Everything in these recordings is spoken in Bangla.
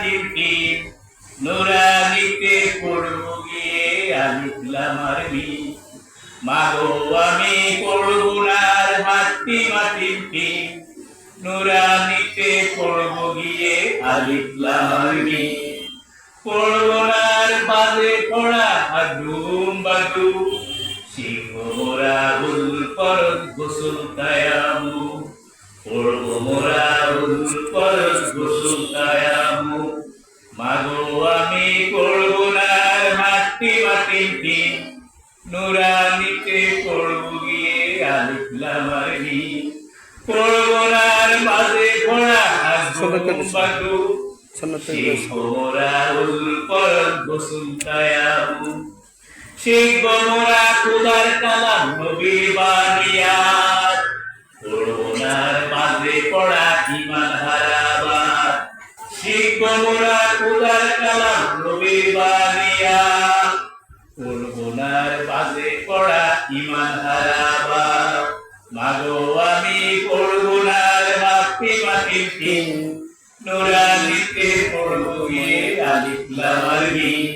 মাটির টিম নুরানিতে পড়ব গিয়ে আলিফ লাম আর মিম মাগো আমি পড়ব না আর মাটির টিম নুরানিতে পড়ব গিয়ে আলিফ লাম আর মিম পড়ব না আর বাজে পড়া আদুম বাদু শিখব মোরা উল ফরজ গোসল তায়ামু পড়ব মোরা উল ফরজ গোসল তায়ামু মাগো আমি পড়ব না আর মাটির টিম নুরানিতে পড়ব গিয়ে আলিফ লাম আর মিম পড়ব না আর বাজে পড়া আদুম বাদু শিখব মোরা উল ফরজ গোসল তায়ামু শিখব মোরা খোদার কালাম নবীর বানিয়াত পড়ব না আর বাজে পড়া ঈমান হারাবাত শিখব মোরা খোদার কালাম নবীর বানিয়াত পড়ব না আর বাজে পড়া ঈমান হারাবাত মাগো আমি পড়ব না আর মাটির টিম নুরানিতে পড়ব গিয়ে আলিফ লাম আর মিম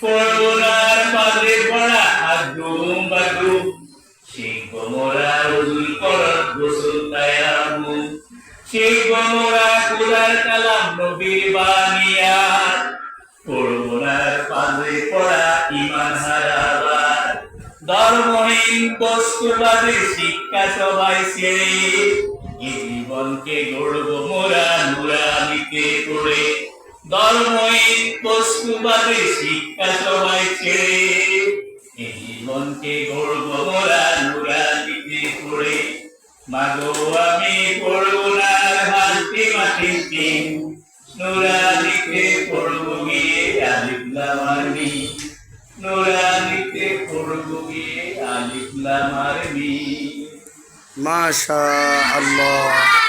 পড়ব না আর বাজে পড়া আদুম বাদু শিখব মোরা উজুল ফরজ গোসল তায়ামু শিখব মোরা খোদার কালাম নবীর বানিয়াত পড়ব না আর বাজে পড়া ঈমান হারাবাত ধর্মহীন বস্তুবাদী শিক্ষা সবাই ছেড়ে জীবনকে গড়ব মোরা নুরানিতে পড়ে ধর্মহীন বস্তুবাদী শিক্ষা সবাই ছেড়ে জীবনকে গড়ব মোরা নুরানিতে পড়ে মাগো আমি পড়ব না আর মাটির টিম নুরানিতে পড়ব গিয়ে আলিফ লাম আর মিম নুরানিতে পড়ব গিয়ে আলিফ লাম আর মিম মাশাআল্লাহ।